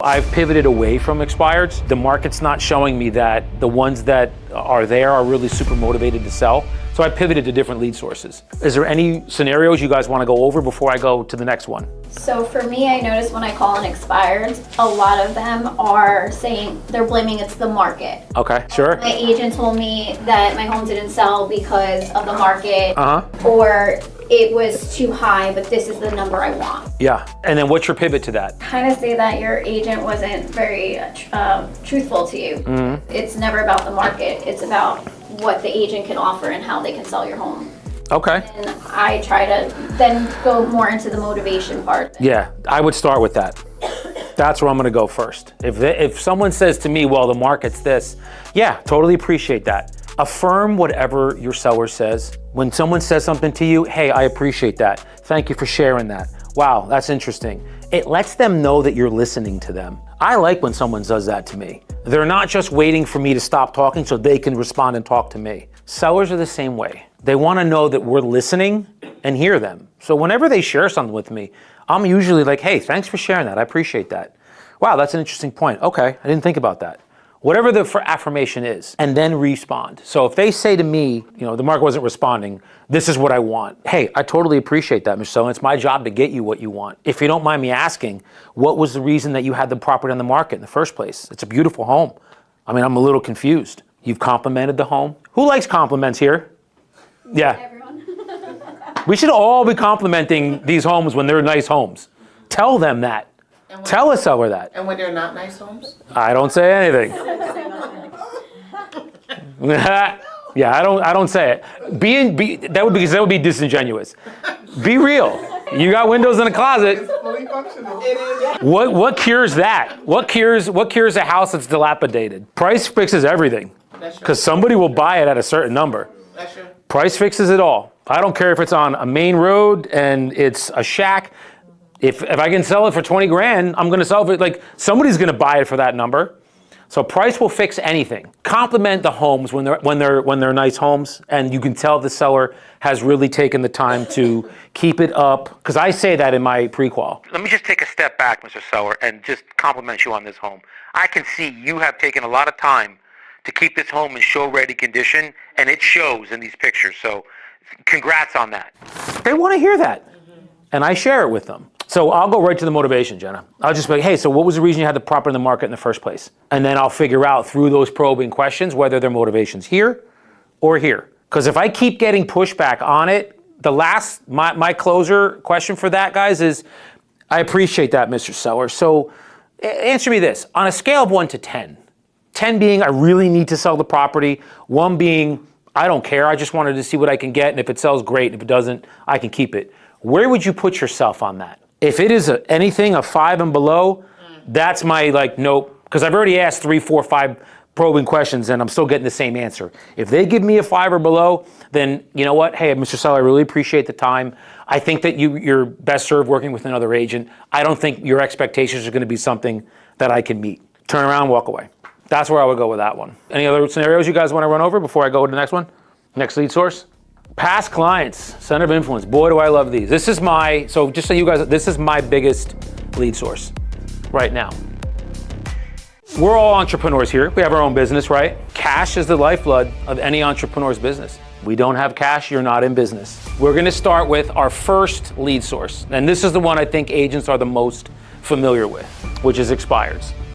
I've pivoted away from expireds. The market's not showing me that the ones that are there are really super motivated to sell. So I pivoted to different lead sources. Is there any scenarios you guys want to go over before I go to the next one? So for me, I noticed when I call in expireds, a lot of them are saying, they're blaming it's the market. Okay, sure. My agent told me that my home didn't sell because of the market, Uh-huh. or it was too high, but this is the number I want. Yeah, and then what's your pivot to that? Kind of say that your agent wasn't very truthful to you. Mm-hmm. It's never about the market. It's about what the agent can offer and how they can sell your home. Okay. And I try to then go more into the motivation part. Yeah, I would start with that. That's where I'm gonna go first. If someone says to me, well, the market's this, yeah, totally appreciate that. Affirm whatever your seller says. When someone says something to you, hey, I appreciate that. Thank you for sharing that. Wow, that's interesting. It lets them know that you're listening to them. I like when someone does that to me. They're not just waiting for me to stop talking so they can respond and talk to me. Sellers are the same way. They wanna know that we're listening and hear them. So whenever they share something with me, I'm usually like, hey, thanks for sharing that. I appreciate that. Wow, that's an interesting point. Okay, I didn't think about that. Whatever the affirmation is, and then respond. So if they say to me, the market wasn't responding, this is what I want. Hey, I totally appreciate that, Michelle. It's my job to get you what you want. If you don't mind me asking, what was the reason that you had the property on the market in the first place? It's a beautiful home. I mean, I'm a little confused. You've complimented the home. Who likes compliments here? Yeah. Everyone. We should all be complimenting these homes when they're nice homes. Tell them that. Tell a seller that. And when they're not nice homes? I don't say anything. Yeah, I don't say it. That would be disingenuous. Be real. You got windows in a closet. It's fully functional. It is. What cures that? What cures a house that's dilapidated? Price fixes everything. That's true. Because somebody will buy it at a certain number. That's true. Price fixes it all. I don't care if it's on a main road and it's a shack. If I can sell it for 20 grand, I'm gonna sell it like somebody's gonna buy it for that number. So price will fix anything. Compliment the homes when they're nice homes, and you can tell the seller has really taken the time to keep it up. Because I say that in my pre-qual. Let me just take a step back, Mr. Seller, and just compliment you on this home. I can see you have taken a lot of time to keep this home in show-ready condition, and it shows in these pictures. So congrats on that. They want to hear that, and I share it with them. So I'll go right to the motivation, Jenna. I'll just be like, hey, so what was the reason you had the property in the market in the first place? And then I'll figure out through those probing questions whether their motivation's here or here. Because if I keep getting pushback on it, my closer question for that, guys, is I appreciate that, Mr. Seller. So answer me this, on a scale of 1 to 10, 10 being I really need to sell the property, 1 being I don't care, I just wanted to see what I can get, and if it sells, great, and if it doesn't, I can keep it. Where would you put yourself on that? If it is anything a 5 and below, that's my nope. Because I've already asked 3, 4, 5 probing questions and I'm still getting the same answer. If they give me a 5 or below, then you know what? Hey, Mr. Seller, I really appreciate the time. I think that you're best served working with another agent. I don't think your expectations are going to be something that I can meet. Turn around, walk away. That's where I would go with that one. Any other scenarios you guys want to run over before I go to the next one? Next lead source? Past clients, center of influence. Boy, do I love these. This is this is my biggest lead source right now. We're all entrepreneurs here. We have our own business, right? Cash is the lifeblood of any entrepreneur's business. We don't have cash, you're not in business. We're gonna start with our first lead source. And this is the one I think agents are the most familiar with, which is expireds.